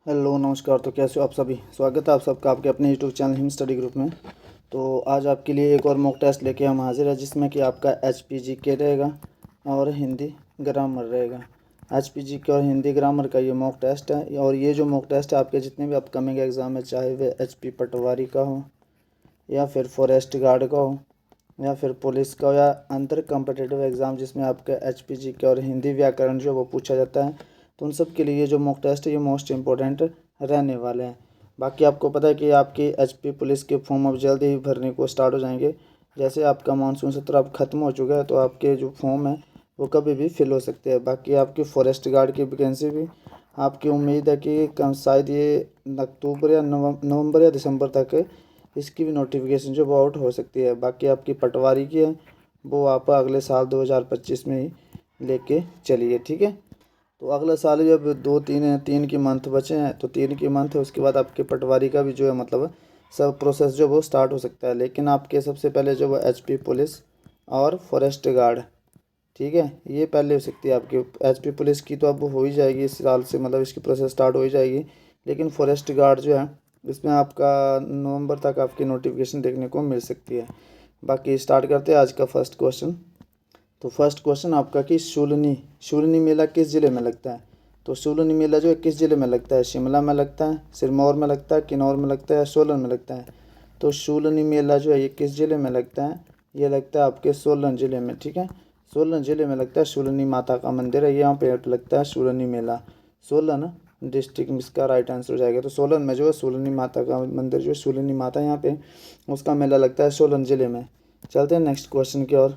Hello नमस्कार। तो कैसे हो आप सभी। स्वागत है आप सबका आपके अपने YouTube channel him study group में। तो आज आपके लिए एक और मॉक टेस्ट लेके हम हाजिर है, जिसमें कि आपका HPGK रहेगा और हिंदी ग्रामर रहेगा। HPGK और हिंदी ग्रामर का ये मॉक टेस्ट है। और ये जो मॉक टेस्ट है आपके जितने भी अपकमिंग एग्ज़ाम है, चाहे वे HP पटवारी का हो या फिर फॉरेस्ट गार्ड का हो या फिर पुलिस का हो या अंतर कॉम्पिटिटिव एग्ज़ाम जिसमें आपका HPGK और हिंदी व्याकरण जो वो पूछा जाता है, तो उन सब के लिए ये जो मॉक टेस्ट है ये मोस्ट इम्पोर्टेंट रहने वाले हैं। बाकी आपको पता है कि आपकी HP पुलिस के फॉर्म अब जल्द ही भरने को स्टार्ट हो जाएंगे। जैसे आपका मानसून सत्र अब ख़त्म हो चुका है, तो आपके जो फॉर्म है वो कभी भी फिल हो सकते हैं। बाकी आपकी फॉरेस्ट गार्ड की वैकेंसी भी आपकी उम्मीद है कि कम शायद ये अक्टूबर या नवंबर या दिसंबर तक इसकी भी नोटिफिकेशन जो वो आउट हो सकती है। बाकी आपकी पटवारी की है वो आप अगले साल 2025 में ही लेके चलिए, ठीक है। तो अगला साल जब तीन की मंथ बचे हैं, तो 3 की मंथ है, उसके बाद आपके पटवारी का भी जो है मतलब सब प्रोसेस जो वो स्टार्ट हो सकता है। लेकिन आपके सबसे पहले जो वो HP पुलिस और फॉरेस्ट गार्ड, ठीक है, ये पहले हो सकती है। आपकी HP पुलिस की तो अब हो ही जाएगी इस साल से, मतलब इसकी प्रोसेस स्टार्ट हो ही जाएगी। लेकिन फॉरेस्ट गार्ड जो है इसमें आपका नवंबर तक आपकी नोटिफिकेशन देखने को मिल सकती है। बाकी स्टार्ट करते हैं आज का फर्स्ट क्वेश्चन। तो फर्स्ट क्वेश्चन आपका कि शूलिनी मेला किस ज़िले में लगता है। तो शूलिनी मेला जो है किस ज़िले में लगता है। शिमला में लगता है, सिरमौर में लगता है, किन्नौर में लगता है या सोलन में लगता है। तो शूलिनी मेला जो है ये किस ज़िले में लगता है, ये लगता है आपके सोलन ज़िले में, ठीक है। सोलन ज़िले में लगता है। शूलिनी माता का मंदिर है, यहाँ पे लगता है शूलिनी मेला। सोलन डिस्ट्रिक्ट में इसका राइट आंसर हो जाएगा। तो सोलन में जो है शूलिनी माता का मंदिर, जो है शूलिनी माता यहाँ पे उसका मेला लगता है सोलन ज़िले में। चलते हैं नेक्स्ट क्वेश्चन की ओर।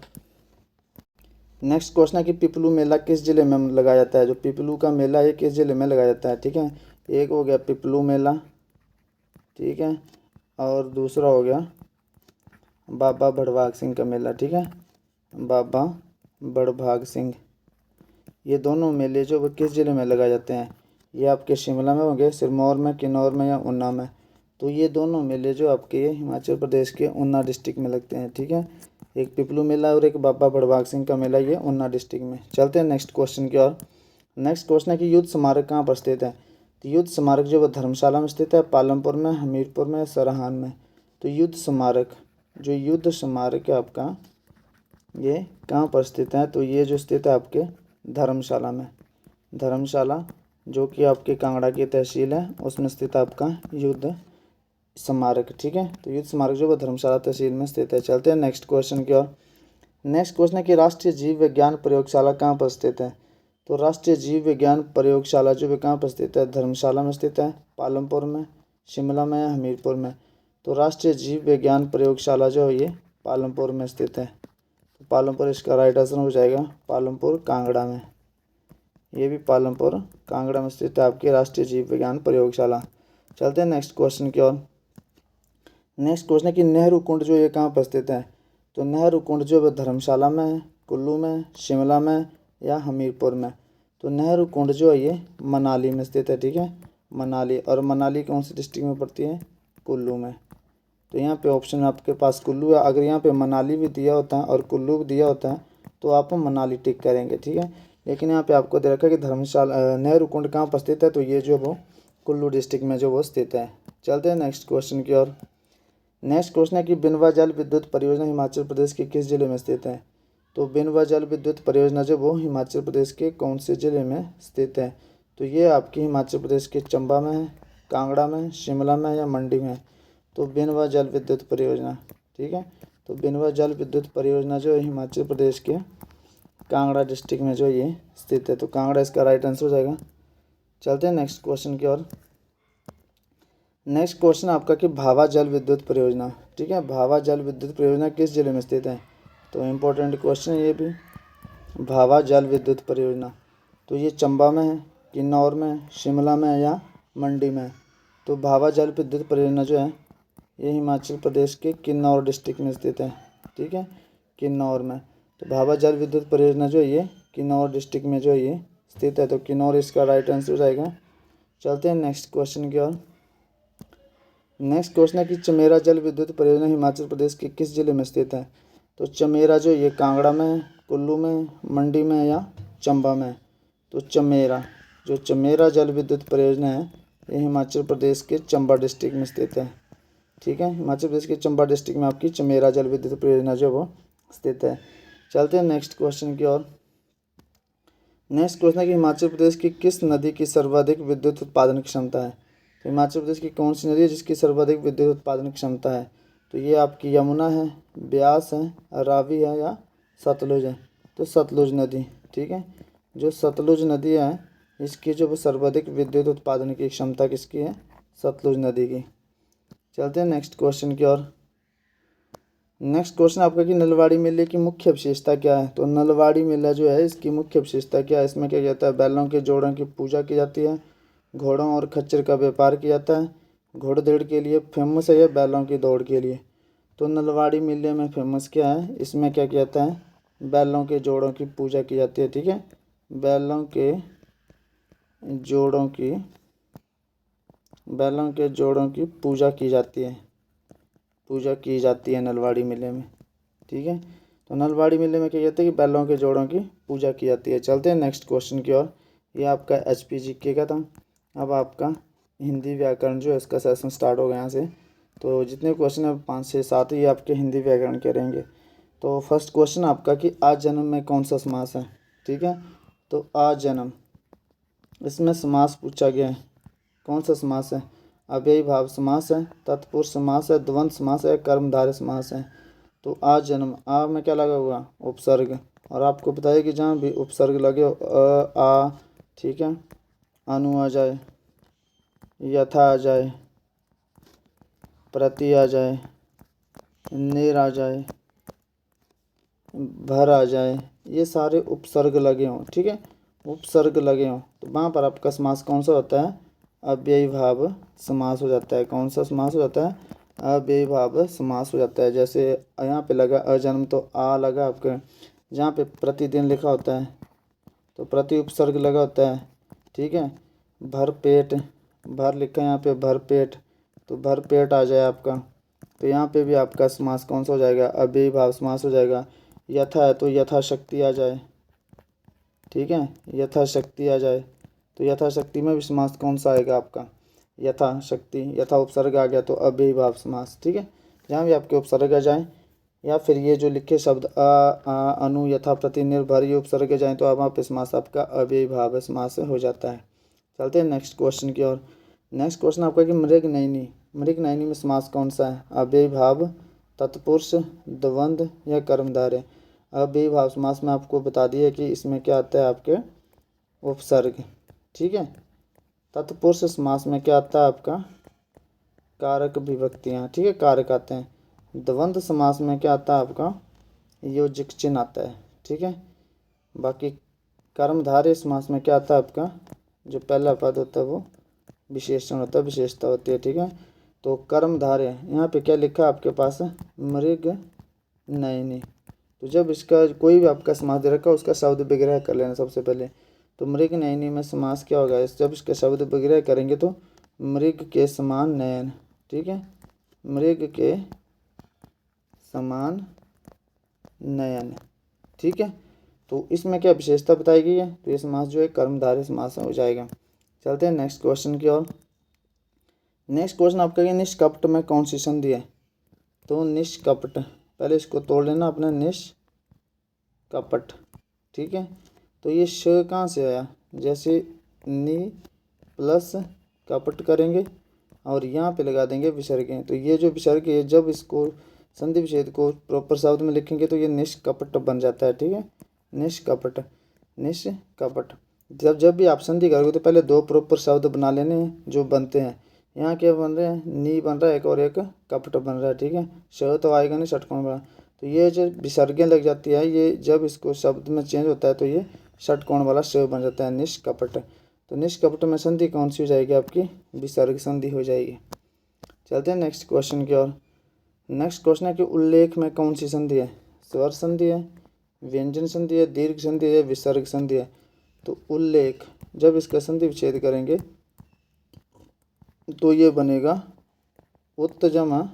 नेक्स्ट क्वेश्चन है कि पिपलू मेला किस ज़िले में लगाया जाता है। जो पिपलू का मेला है किस ज़िले में लगाया जाता है, ठीक है। एक हो गया पिपलू मेला, ठीक है, और दूसरा हो गया बाबा भड़भाग सिंह का मेला, ठीक है, बाबा भड़भाग सिंह। ये दोनों मेले जो वो किस ज़िले में लगाए जाते हैं, ये आपके शिमला में होंगे, सिरमौर में, किन्नौर में या ऊना में। तो ये दोनों मेले जो आपके हिमाचल प्रदेश के ऊना डिस्ट्रिक्ट में लगते हैं, ठीक है। एक पिपलू मेला और एक बाबा भड़भाग सिंह का मेला, ये ऊना डिस्ट्रिक्ट में। चलते हैं नेक्स्ट क्वेश्चन की ओर। नेक्स्ट क्वेश्चन है कि युद्ध स्मारक कहाँ पर स्थित है। तो युद्ध स्मारक जो वो धर्मशाला में स्थित है, पालमपुर में, हमीरपुर में, सरहान में। तो युद्ध स्मारक है आपका, ये कहाँ पर स्थित है। तो ये जो स्थित है आपके धर्मशाला में। धर्मशाला जो कि आपके कांगड़ा की तहसील है उसमें स्थित आपका युद्ध स्मारक, ठीक है। तो युद्ध स्मारक जो है धर्मशाला तहसील में स्थित है। चलते हैं नेक्स्ट क्वेश्चन की ओर। नेक्स्ट क्वेश्चन है कि राष्ट्रीय जीव विज्ञान प्रयोगशाला कहाँ पर स्थित है। तो राष्ट्रीय जीव विज्ञान प्रयोगशाला जो है कहाँ पर स्थित है, धर्मशाला में स्थित है, पालमपुर में, शिमला में या हमीरपुर में। तो राष्ट्रीय जीव विज्ञान प्रयोगशाला जो है ये पालमपुर में स्थित है। तो पालमपुर इसका राइट आंसर हो जाएगा, पालमपुर कांगड़ा में। ये भी पालमपुर कांगड़ा में स्थित है आपकी राष्ट्रीय जीव विज्ञान प्रयोगशाला। चलते हैं नेक्स्ट क्वेश्चन की ओर। नेक्स्ट क्वेश्चन है कि नेहरू कुंड जो ये कहाँ पर स्थित है। तो नेहरू कुंड जो है धर्मशाला में है, कुल्लू में, शिमला में या हमीरपुर में। तो नेहरू कुंड जो है ये मनाली में स्थित है, ठीक है, मनाली। और मनाली कौन सी डिस्ट्रिक्ट में पड़ती है, कुल्लू में। तो यहाँ पे ऑप्शन आपके पास कुल्लू है। अगर यहाँ पे मनाली भी दिया होता है और कुल्लू भी दिया होता है तो आप मनाली टिक करेंगे, ठीक है। लेकिन यहाँ पे आपको दे रखा है कि धर्मशाला नेहरू कुंड कहाँ पर स्थित है, तो ये जो वो कुल्लू डिस्ट्रिक्ट में जो वो स्थित है। चलते हैं नेक्स्ट क्वेश्चन की ओर। नेक्स्ट क्वेश्चन है कि बिनवा जल विद्युत परियोजना हिमाचल प्रदेश के किस जिले में स्थित है। तो बिनवा जल विद्युत परियोजना जो वो हिमाचल प्रदेश के कौन से ज़िले में स्थित है। तो ये आपकी हिमाचल प्रदेश के चंबा में है, कांगड़ा में, शिमला में या मंडी में। तो बिनवा जल विद्युत परियोजना, ठीक है। तो बिनवा जल विद्युत परियोजना जो है हिमाचल प्रदेश के कांगड़ा डिस्ट्रिक्ट में जो ये स्थित है। तो कांगड़ा इसका राइट आंसर हो जाएगा। चलते हैं नेक्स्ट क्वेश्चन की ओर। नेक्स्ट क्वेश्चन आपका कि भाभा जल विद्युत परियोजना, ठीक है, भाभा जल विद्युत परियोजना किस जिले में स्थित है। तो इम्पोर्टेंट क्वेश्चन है ये भी। भाभा जल विद्युत परियोजना तो ये चंबा में है, किन्नौर में, शिमला में या मंडी में। तो भाभा जल विद्युत परियोजना जो है ये हिमाचल प्रदेश के किन्नौर डिस्ट्रिक्ट में स्थित है, ठीक है, किन्नौर में। तो भाभा जल विद्युत परियोजना जो है ये किन्नौर डिस्ट्रिक्ट में जो है ये स्थित है। तो किन्नौर इसका राइट आंसर हो जाएगा। चलते हैं नेक्स्ट क्वेश्चन की ओर। नेक्स्ट क्वेश्चन है कि चमेरा जल विद्युत परियोजना हिमाचल प्रदेश के किस जिले में स्थित है। तो चमेरा जो ये कांगड़ा में, कुल्लू में, मंडी में या चंबा में। तो चमेरा जल विद्युत परियोजना है ये हिमाचल प्रदेश के चंबा डिस्ट्रिक्ट में स्थित है। ठीक है, हिमाचल प्रदेश के चंबा डिस्ट्रिक्ट में आपकी चमेरा जल विद्युत परियोजना जो वो स्थित है। चलते हैं नेक्स्ट क्वेश्चन की ओर। नेक्स्ट क्वेश्चन है कि हिमाचल प्रदेश की किस नदी की सर्वाधिक विद्युत उत्पादन क्षमता है। तो हिमाचल प्रदेश की कौन सी नदी है जिसकी सर्वाधिक विद्युत उत्पादन क्षमता है। तो ये आपकी यमुना है, ब्यास है, रावी है या सतलुज है। तो सतलुज नदी। ठीक है, जो सतलुज नदी है इसकी जो सर्वाधिक विद्युत उत्पादन की क्षमता किसकी है, सतलुज नदी की। चलते हैं नेक्स्ट क्वेश्चन की ओर। नेक्स्ट क्वेश्चन आपका कि नलवाड़ी मेले की मुख्य विशेषता क्या है। तो नलवाड़ी मेला जो है इसकी मुख्य विशेषता क्या है, इसमें क्या कहता है, बैलों के जोड़ों की पूजा की जाती है, घोड़ों और खच्चर का व्यापार किया जाता है, घोड़दौड़ के लिए फेमस है या बैलों की दौड़ के लिए। तो नलवाड़ी मेले में फेमस क्या है, इसमें क्या किया जाता है, बैलों के जोड़ों की पूजा की जाती है। ठीक है, बैलों के जोड़ों की पूजा की जाती है नलवाड़ी मेले में। ठीक है, तो नलवाड़ी मेले में क्या कहते हैं कि बैलों के जोड़ों की पूजा की जाती है। चलते हैं नेक्स्ट क्वेश्चन की ओर। ये आपका HPGK का था। अब आपका हिंदी व्याकरण जो है इसका सेशन स्टार्ट हो गया यहाँ से। तो जितने क्वेश्चन है 5 6 7 ये आपके हिंदी व्याकरण के रहेंगे। तो फर्स्ट क्वेश्चन आपका कि आज जन्म में कौन सा समास है। ठीक है, तो आज जन्म, इसमें समास पूछा गया है, कौन सा समास है, अव्ययी भाव समास है, तत्पुरुष समास है, द्वंद्व समास है, कर्मधारय समास है। तो आज जन्म, आ में क्या लगा हुआ, उपसर्ग। और आपको बताइए कि जहाँ भी उपसर्ग लगे हो आ, ठीक है, अनु आ जाए, यथा आ जाए, प्रति आ जाए, निर आ जाए, भर आ जाए, ये सारे उपसर्ग लगे हों। ठीक है, उपसर्ग लगे हों तो वहाँ पर आपका समास कौन सा होता है, अव्ययी भाव समास हो जाता है। कौन सा समास हो जाता है, अव्ययी भाव समास हो जाता है। जैसे यहाँ पे लगा अजन्म तो आ लगा आपके, जहाँ पे प्रतिदिन लिखा होता है तो प्रति उपसर्ग लगा होता है। ठीक है, भर पेट, भर लिखा है यहाँ पे भर पेट, तो भर पेट आ जाए आपका। तो यहाँ पे भी आपका समास कौन सा हो जाएगा, अव्ययी भाव समास हो जाएगा। यथा है तो यथाशक्ति आ जाए। ठीक है, यथाशक्ति आ जाए, तो यथाशक्ति में भी समास कौन सा आएगा आपका, यथाशक्ति। यथा उपसर्ग आ गया तो अव्ययी भाव समास। ठीक है, जहाँ भी आपके उपसर्ग आ जाए या फिर ये जो लिखे शब्द आ अनु यथा प्रति निर्भर ये उपसर्ग जाए तो वहाँ पे समास आपका अव्ययी भाव समास हो जाता है। चलते हैं नेक्स्ट क्वेश्चन की ओर। नेक्स्ट क्वेश्चन आपका कि मृग नयनी, मृग नयनी में समास कौन सा है, अव्ययी भाव, तत्पुरुष, द्वंद्व या कर्मधारय। अव्ययी भाव समास में आपको बता दिया कि इसमें क्या आता है आपके उपसर्ग। ठीक है, तत्पुरुष समास में क्या आता है आपका कारक विभक्तियाँ। ठीक है, कारक आते हैं। द्वंद्व समास में क्या आता है आपका योजक चिन्ह आता है। ठीक है, बाकी कर्मधारय समास में क्या आता है आपका जो पहला पद होता है वो विशेषण होता है, विशेषता होती है। ठीक है, तो कर्मधारय यहाँ पे क्या लिखा है आपके पास, मृग नयनी। तो जब इसका कोई भी आपका समास दे रखा है उसका शब्द विग्रह कर लेना सबसे पहले। तो मृग नयनी में समास क्या होगा, जब इसका शब्द विग्रह करेंगे तो मृग के समान नयन। ठीक है, मृग के समान नयन। ठीक है, तो इसमें क्या विशेषता बताई गई है, तो ये समास जो है कर्मधारय समास हो जाएगा। चलते हैं नेक्स्ट क्वेश्चन की ओर। नेक्स्ट क्वेश्चन आपका ये निष्कपट में कौन सी संधि है। तो निष्कपट, पहले इसको तोड़ लेना अपना, निष्कपट। ठीक है, तो ये श कहाँ से आया, जैसे नि प्लस कपट करेंगे और यहाँ पे लगा देंगे विसर्गें। तो ये जो विसर्ग है जब इसको संधि विच्छेद को प्रॉपर शब्द में लिखेंगे तो ये निष्कपट बन जाता है। ठीक है, निष्कपट, निष्कपट। जब भी आप संधि करोगे तो पहले दो प्रॉपर शब्द बना लेने हैं जो बनते हैं। यहाँ क्या बन रहे हैं, नी बन रहा है एक और एक कपट बन रहा है। ठीक है, श तो आएगा नहीं, षटकोण बना। तो ये जो विसर्गें लग जाती है ये जब इसको शब्द में चेंज होता है तो ये षटकोण वाला श बन जाता है, निष्कपट। तो निष्कपट में संधि कौन सी हो जाएगी आपकी, विसर्ग संधि हो जाएगी। चलते हैं नेक्स्ट क्वेश्चन की ओर। नेक्स्ट क्वेश्चन है कि उल्लेख में कौन सी संधि है, स्वर संधि है, व्यंजन संधि है, दीर्घ संधि है, विसर्ग संधि है। तो उल्लेख, जब इसका संधि विच्छेद करेंगे तो ये बनेगा उत्तजमा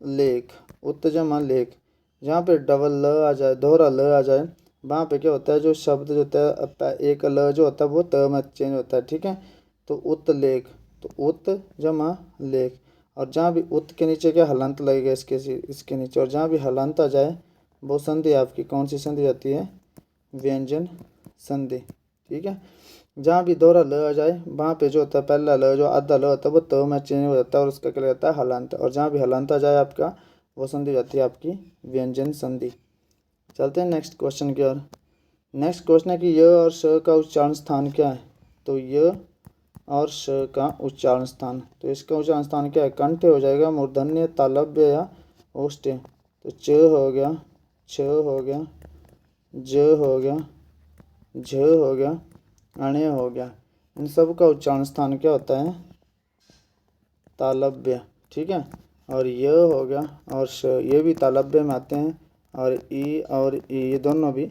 लेख, उत्तजमा लेख। जहाँ पे डबल ल आ जाए, दोहरा ल आ जाए, वहाँ पे क्या होता है जो शब्द जो होता है एक ल जो होता है वो त में चेंज होता है। ठीक है, तो उत लेख, तो उत जमा लेख। और जहाँ भी उत के नीचे क्या हलंत लगेगा इसके नीचे, और जहाँ भी हलंत आ जाए वो संधि आपकी कौन सी संधि जाती है, व्यंजन संधि। ठीक है, जहाँ भी दोहरा ल आ जाए वहाँ पे जो होता है पहला ल जो आधा ल होता है वो तो में चेंज हो जाता है और उसका क्या रहता है हलंत। और जहाँ भी हलंत आ जाए आपका वो संधि जाती है आपकी व्यंजन संधि। चलते हैं नेक्स्ट क्वेश्चन की ओर। नेक्स्ट क्वेश्चन है कि य और श का उच्चारण स्थान क्या है। तो य और श का उच्चारण स्थान, तो इसका उच्चारण स्थान क्या है, कंठ हो जाएगा, मूर्धन्य, तालव्य या ओष्ठ्य। तो च हो गया, छ हो गया, ज हो गया, झ हो गया, अण्य हो गया। इन सब का उच्चारण स्थान क्या होता है, तालव्य। ठीक है, और य हो गया और श ये भी तालव्य में आते हैं, और ई और ई ये दोनों भी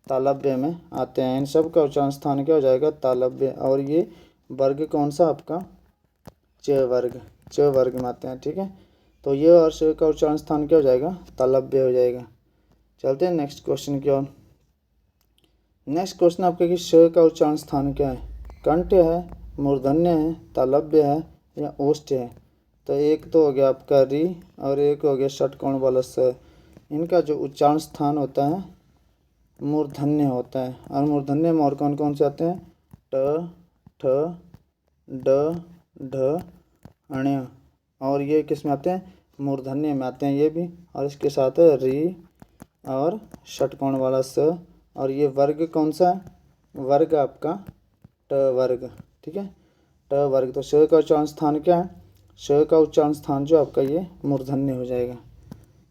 तालव्य में आते हैं। इन सब का उच्चारण स्थान क्या हो जाएगा, तालव्य। और ये वर्ग कौन सा आपका, च वर्ग, च वर्ग में आते हैं। ठीक है, तो य और श का उच्चारण स्थान क्या हो जाएगा, तालव्य हो जाएगा। चलते हैं नेक्स्ट क्वेश्चन की ओर। नेक्स्ट क्वेश्चन आपका कि श का उच्चारण स्थान क्या है, कंठ है, मूर्धन्य है, तालव्य है या ओष्ठ्य है। तो एक तो हो गया आपका री और एक हो गया षटकोण वाला स। इनका जो उच्चारण स्थान होता है मूर्धन्य होता है। और मूर्धन्य में और कौन कौन से आते हैं, ट, ठ, ड, ढ, अण्य। और ये किस में आते हैं, मूर्धन्य में आते हैं ये भी। और इसके साथ है री और षटकोण वाला स। और ये वर्ग कौन सा है, वर्ग आपका ट वर्ग। ठीक है, ट वर्ग। तो श का उच्चारण स्थान क्या है, श का उच्चारण स्थान जो आपका ये मूर्धन्य हो जाएगा।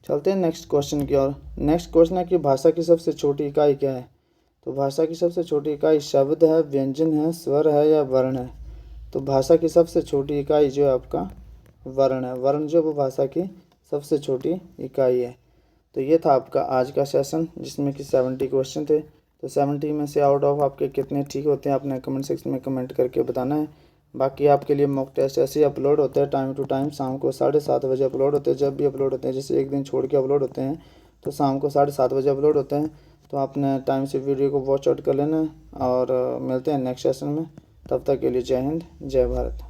चलते हैं नेक्स्ट क्वेश्चन की ओर। नेक्स्ट क्वेश्चन है कि भाषा की सबसे छोटी इकाई क्या है। तो भाषा की सबसे छोटी इकाई शब्द है, व्यंजन है, स्वर है या वर्ण है। तो भाषा की सबसे छोटी इकाई जो है आपका वर्ण है। वर्ण जो वो भाषा की सबसे छोटी इकाई है। तो ये था आपका आज का सेशन जिसमें कि 70 क्वेश्चन थे। तो 70 में से आउट ऑफ आपके कितने ठीक होते हैं आपने कमेंट सेक्शन में कमेंट करके बताना है। बाकी आपके लिए मॉक टेस्ट ऐसे ही अपलोड होते हैं टाइम टू टाइम, शाम को 7:30 बजे अपलोड होते हैं। जब भी अपलोड होते हैं, जैसे एक दिन छोड़ के अपलोड होते हैं तो शाम को 7:30 बजे अपलोड होते हैं। तो आपने टाइम से वीडियो को वॉच आउट कर लेना है। और मिलते हैं नेक्स्ट सेशन में, तब तक के लिए जय हिंद, जय भारत।